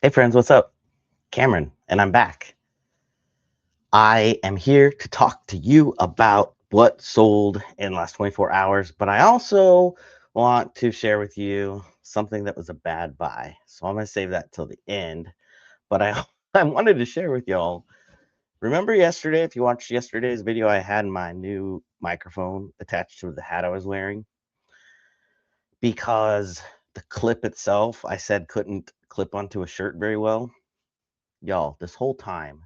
Hey friends, what's up? Cameron, and I'm back. I am here to talk to you about what sold in the last 24 hours, but I also want to share with you something that was a bad buy. So I'm going to save that till the end. But I I wanted to share with y'all. Remember yesterday, if you watched yesterday's video, I had my new microphone attached to the hat I was wearing because the clip itself I said couldn't clip onto a shirt very well. Y'all, this whole time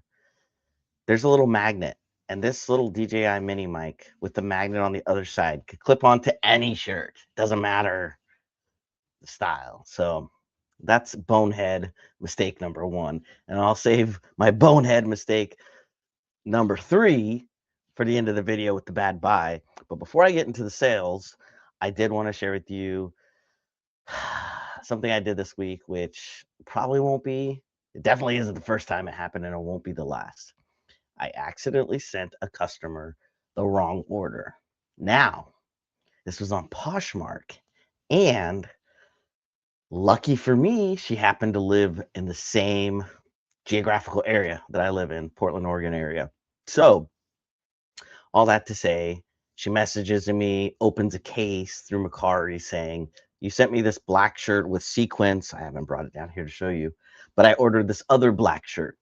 there's a little magnet, and this little DJI mini mic with the magnet on the other side could clip onto any shirt. Doesn't matter the style. So that's bonehead mistake number one. And I'll save my bonehead mistake number three for the end of the video with the bad buy. But before I get into the sales, I did want to share with you something I did this week, which probably won't be, it definitely isn't the first time it happened, and it won't be the last. I accidentally sent a customer the wrong order. Now, this was on Poshmark, and lucky for me, she happened to live in the same geographical area that I live in, Portland, Oregon area. So, all that to say, she messages me, opens a case through mercari saying, "You sent me this black shirt with sequins." I haven't brought it down here to show you, but I ordered this other black shirt.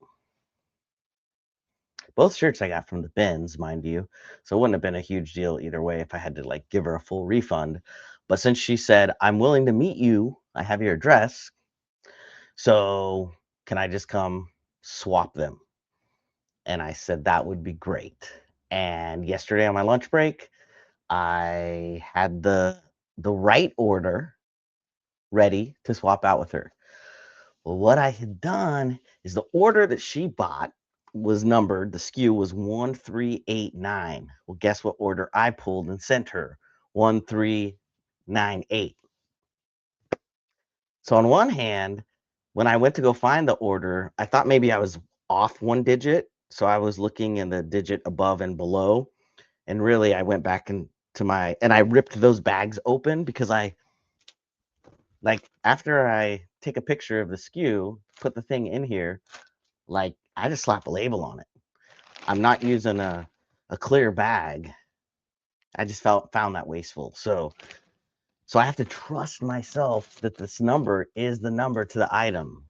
Both shirts I got from the bins, mind you, so it wouldn't have been a huge deal either way if I had to like give her a full refund. But since she said, "I'm willing to meet you, I have your address, so can I just come swap them?" And I said that would be great. And yesterday on my lunch break, I had the right order ready to swap out with her. Well, what I had done is the order that she bought was numbered, the SKU was 1389. Well, guess what order I pulled and sent her? 1398. So, on one hand, when I went to go find the order, I thought maybe I was off one digit. So, I was looking in the digit above and below. And really, I went back into and I ripped those bags open because after I take a picture of the SKU, put the thing in here, like, I just slap a label on it. I'm not using a clear bag. I just found that wasteful. So I have to trust myself that this number is the number to the item.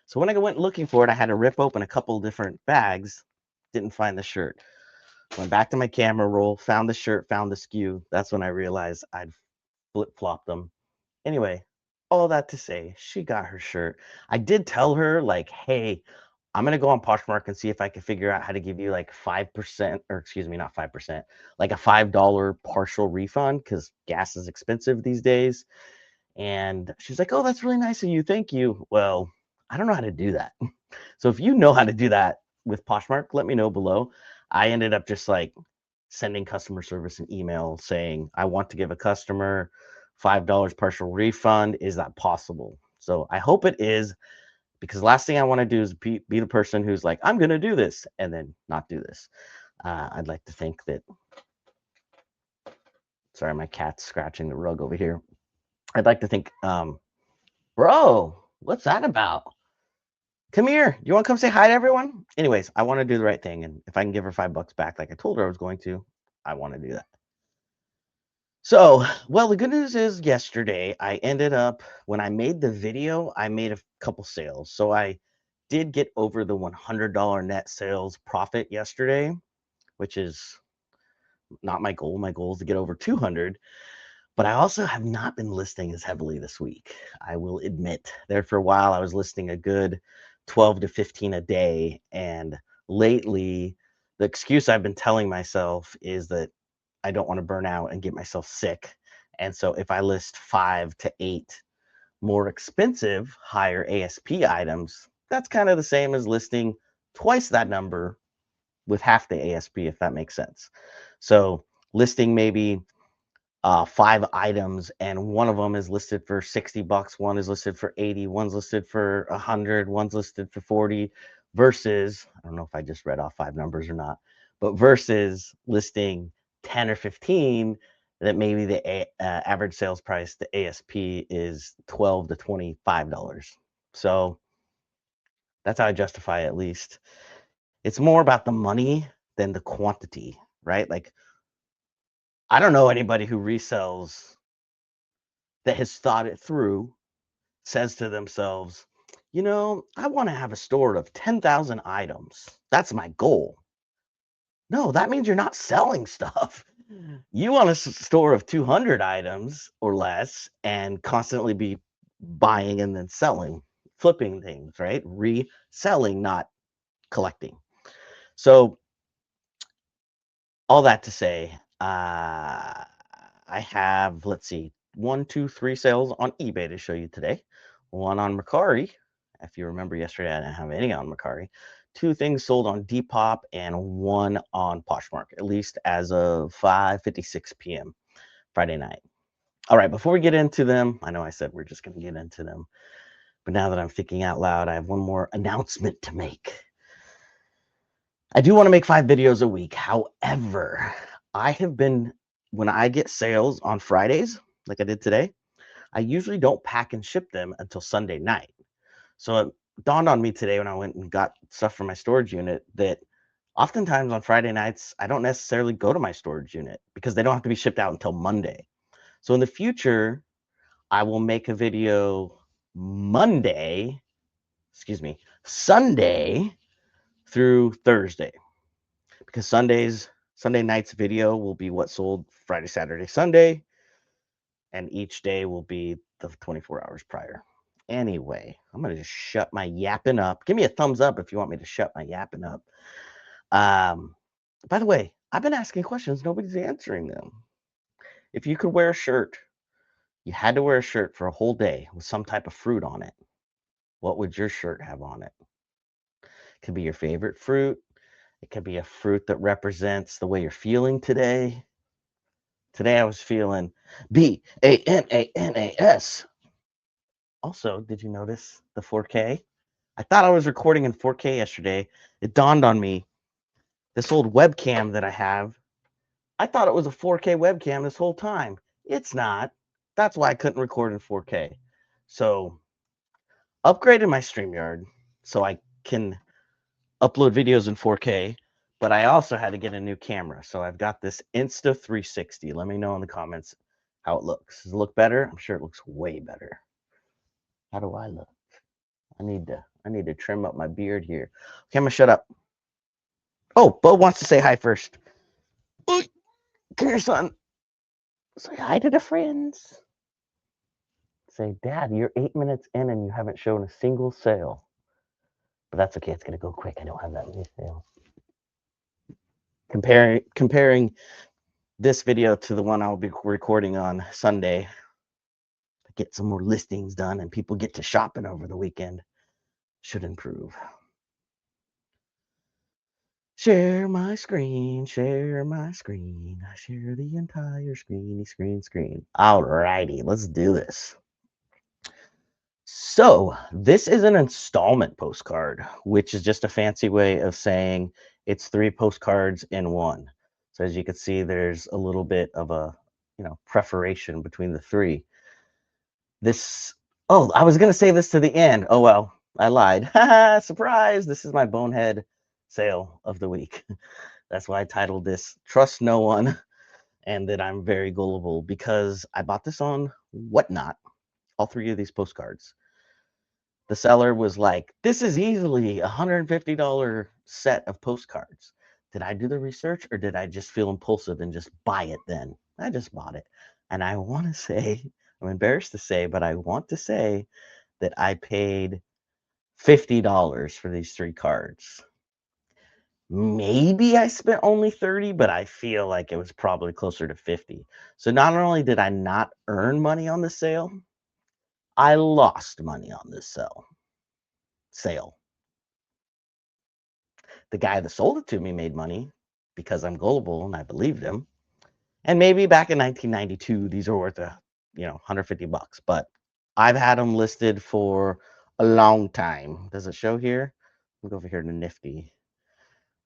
So when I went looking for it, I had to rip open a couple different bags. Didn't find the shirt. Went back to my camera roll, found the shirt, found the SKU. That's when I realized I'd flip flopped them. Anyway, all that to say, she got her shirt. I did tell her, like, hey, I'm gonna go on Poshmark and see if I can figure out how to give you like 5%, or excuse me, not 5%, like a $5 partial refund because gas is expensive these days. And she's like, "Oh, that's really nice of you. Thank you." Well, I don't know how to do that. So if you know how to do that with Poshmark, let me know below. I ended up just like sending customer service an email saying, "I want to give a customer $5 partial refund. Is that possible?" So I hope it is, because last thing I want to do is be the person who's like, "I'm going to do this," and then not do this. I'd like to think that, sorry, my cat's scratching the rug over here. I'd like to think, bro, what's that about? Come here. You want to come say hi to everyone? Anyways, I want to do the right thing. And if I can give her $5 back, like I told her I was going to, I want to do that. So, well, the good news is yesterday I ended up, when I made the video, I made a couple sales. So I did get over the $100 net sales profit yesterday, which is not my goal. My goal is to get over 200. But I also have not been listing as heavily this week. I will admit, there for a while I was listing a good 12 to 15 a day, and lately the excuse I've been telling myself is that I don't want to burn out and get myself sick. And so if I list 5 to 8 more expensive, higher ASP items, that's kind of the same as listing twice that number with half the ASP, if that makes sense. So listing maybe 5 items, and one of them is listed for $60, one is listed for 80, one's listed for 100, one's listed for 40, versus, I don't know if I just read off 5 numbers or not, but versus listing 10 or 15 that maybe the average sales price, the ASP, is $12 to $25. So That's how I justify it, at least. It's more about the money than the quantity, right? Like, I don't know anybody who resells that has thought it through, says to themselves, you know, I want to have a store of 10,000 items. That's my goal. No, that means you're not selling stuff. You want a store of 200 items or less and constantly be buying and then selling, flipping things, right? Reselling, not collecting. So, all that to say, I have, let's see, 1, 2, 3 sales on eBay to show you today. One on Mercari. If you remember yesterday, I didn't have any on Mercari. 2 things sold on Depop and 1 on Poshmark, at least as of 5:56 p.m. Friday night. All right, before we get into them, I know I said we're just going to get into them, but now that I'm thinking out loud, I have one more announcement to make. I do want to make 5 videos a week. However, I have been, when I get sales on Fridays, like I did today, I usually don't pack and ship them until Sunday night. So it dawned on me today when I went and got stuff from my storage unit that oftentimes on Friday nights, I don't necessarily go to my storage unit because they don't have to be shipped out until Monday. So in the future, I will make a video Sunday through Thursday, because Sunday night's video will be what sold Friday, Saturday, Sunday, and each day will be the 24 hours prior. Anyway, I'm going to just shut my yapping up. Give me a thumbs up if you want me to shut my yapping up. By the way, I've been asking questions. Nobody's answering them. If you could wear a shirt, you had to wear a shirt for a whole day with some type of fruit on it, what would your shirt have on it? It could be your favorite fruit. It could be a fruit that represents the way you're feeling today. Today I was feeling BANANAS. Also, did you notice the 4K? I thought I was recording in 4K yesterday. It dawned on me, this old webcam that I have, I thought it was a 4K webcam this whole time. It's not. That's why I couldn't record in 4K. So, upgraded my StreamYard so I can upload videos in 4K, but I also had to get a new camera. So I've got this Insta360. Let me know in the comments how it looks. Does it look better? I'm sure it looks way better. How do I look? I need to trim up my beard here. Okay, I'm gonna shut up. Oh, Bo wants to say hi first. Come here, son. Say hi to the friends. Say, Dad, you're 8 minutes in and you haven't shown a single sale. But that's okay. It's gonna go quick. I don't have that many sales. Comparing this video to the one I'll be recording on Sunday, get some more listings done and people get to shopping over the weekend, should improve. Share my screen, share my screen. I share the entire screen. Alrighty, let's do this. So this is an installment postcard, which is just a fancy way of saying it's 3 postcards in one. So as you can see, there's a little bit of a, preparation between the 3. I was going to say this to the end. Oh, well, I lied. Surprise. This is my bonehead sale of the week. That's why I titled this Trust No One and that I'm very gullible, because I bought this on Whatnot, all 3 of these postcards. The seller was like, this is easily a $150 set of postcards. Did I do the research or did I just feel impulsive and just buy it then? I just bought it. And I want to say, I'm embarrassed to say, but I want to say that I paid $50 for these 3 cards. Maybe I spent only 30, but I feel like it was probably closer to 50. So not only did I not earn money on the sale, I lost money on this sale. The guy that sold it to me made money because I'm gullible and I believed him. And maybe back in 1992, these are worth $150. But I've had them listed for a long time. Does it show here? We'll go over here to Nifty.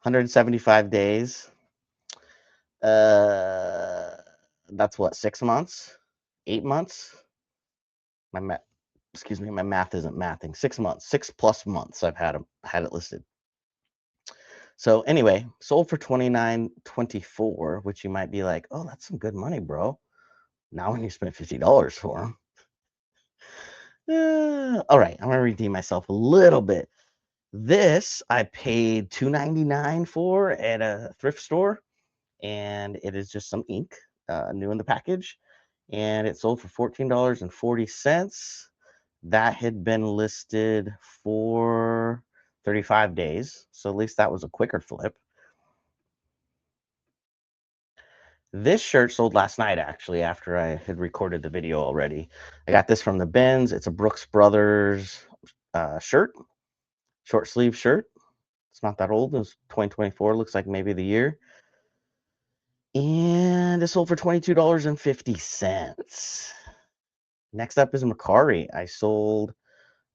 175 days. That's what, 6 months? 8 months? My excuse me, my math isn't mathing. 6 months, 6+ months I've had it listed. So anyway, sold for $29.24, which you might be like, oh, that's some good money, bro. Now when you spend $50 for them. All right, I'm gonna redeem myself a little bit. This I paid $2.99 for at a thrift store, and it is just some ink, new in the package, and it sold for $14.40. That had been listed for 35 days, so at least that was a quicker flip. This shirt sold last night, actually, after I had recorded the video already. I got this from the bins. It's a Brooks Brothers shirt, short sleeve shirt. It's not that old. It was 2024. Looks like maybe the year. And it sold for $22.50. Next up is mercari. I sold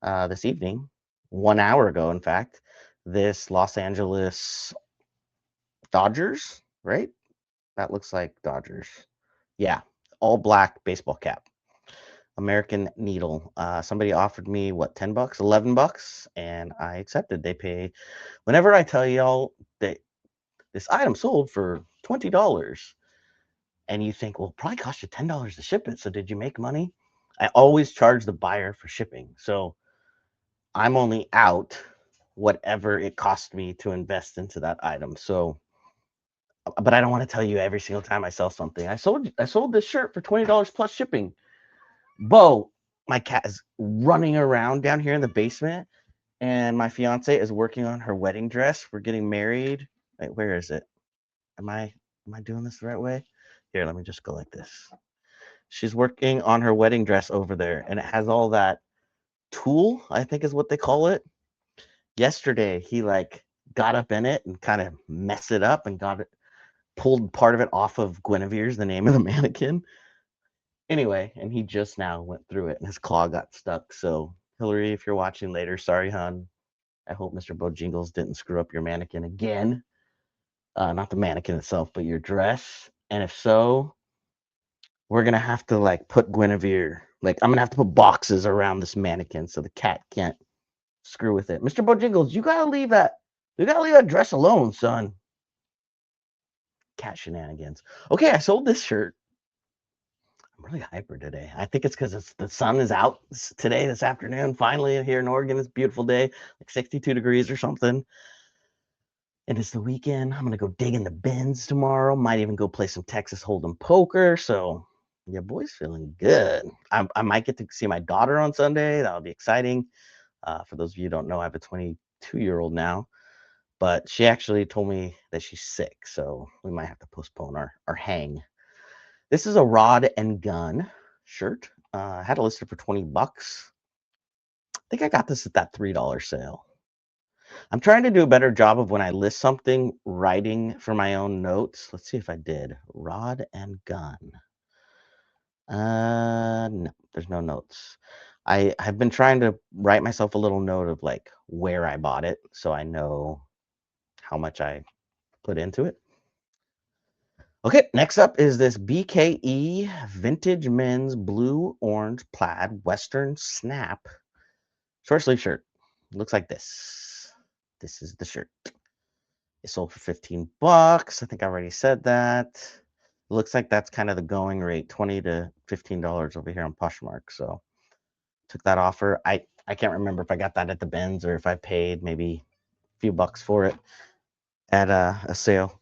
this evening, 1 hour ago, in fact, this Los Angeles Dodgers, right? That looks like Dodgers. Yeah, all black baseball cap. American Needle. Somebody offered me what, $10, $11, and I accepted. They pay. Whenever I tell y'all that this item sold for $20, and you think, well, it probably cost you $10 to ship it. So did you make money? I always charge the buyer for shipping. So I'm only out whatever it cost me to invest into that item. So, but I don't want to tell you every single time I sell something. I sold this shirt for $20 plus shipping. Bo, my cat is running around down here in the basement, and my fiance is working on her wedding dress. We're getting married. Wait, where is it? Am I doing this the right way? Here, let me just go like this. She's working on her wedding dress over there, and it has all that tulle, I think is what they call it. Yesterday, he like got up in it and kind of messed it up and pulled part of it off of Guinevere's, the name of the mannequin. Anyway, and he just now went through it and his claw got stuck. So, Hillary, if you're watching later, sorry, hon. I hope Mr. Bojingles didn't screw up your mannequin again. Not the mannequin itself, but your dress. And if so, we're gonna have to like put Guinevere, like I'm gonna have to put boxes around this mannequin so the cat can't screw with it. Mr. Bojingles, you gotta leave that dress alone, son. Cat shenanigans. Okay, I sold this shirt. I'm really hyper today. I think it's because the sun is out today, this afternoon. Finally, here in Oregon, it's a beautiful day, like 62 degrees or something. And it's the weekend. I'm gonna go dig in the bins tomorrow. Might even go play some Texas Hold'em poker. So, yeah, boy's feeling good. I might get to see my daughter on Sunday. That'll be exciting. For those of you who don't know, I have a 22-year-old now, but she actually told me that she's sick, so we might have to postpone our hang. This is a rod and gun shirt. I had it listed for $20. I think I got this at that $3 sale. I'm trying to do a better job of when I list something, writing for my own notes. Let's see if I did. Rod and gun. No, there's no notes. I have been trying to write myself a little note of like where I bought it so I know how much I put into it. Okay, next up is this BKE Vintage Men's Blue Orange Plaid Western Snap short sleeve shirt. Looks like this. This is the shirt. It sold for $15. I think I already said that. It looks like that's kind of the going rate, $20 to $15 over here on Poshmark. So took that offer. I can't remember if I got that at the bins or if I paid maybe a few bucks for it at a sale.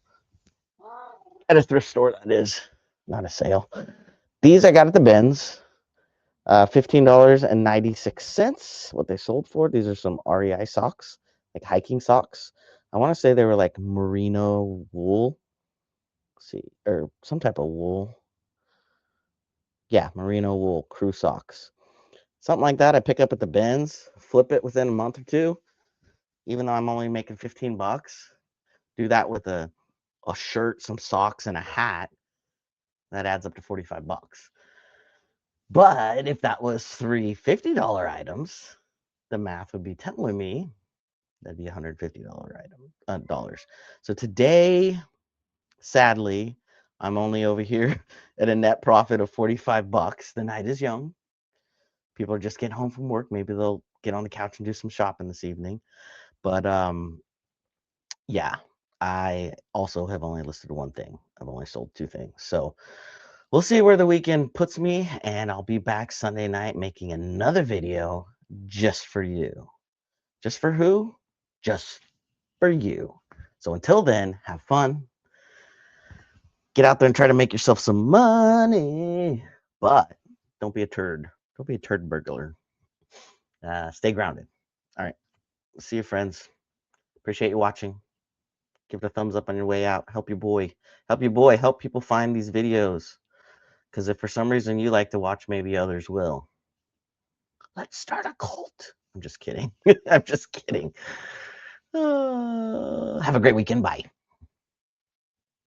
At a thrift store, that is. Not a sale. These I got at the bins. $15.96. What they sold for. These are some REI socks, like hiking socks. I want to say they were like merino wool. Let's see, or some type of wool. Yeah, merino wool crew socks. Something like that. I pick up at the bins, flip it within a month or two, even though I'm only making $15. Do that with a shirt, some socks, and a hat. That adds up to $45. But if that was three $50 items, the math would be telling me that'd be $150 dollars. So today, sadly, I'm only over here at a net profit of $45. The night is young. People are just getting home from work. Maybe they'll get on the couch and do some shopping this evening. But yeah, I also have only listed one thing. I've only sold 2 things. So we'll see where the weekend puts me, and I'll be back Sunday night making another video just for you. Just for who? Just for you. So until then, have fun. Get out there and try to make yourself some money. But don't be a turd. Don't be a turd burglar. Stay grounded. All right. See you, friends. Appreciate you watching. Give it a thumbs up on your way out. Help your boy. Help your boy. Help people find these videos. Because if for some reason you like to watch, maybe others will. Let's start a cult. I'm just kidding. I'm just kidding. Have a great weekend. Bye.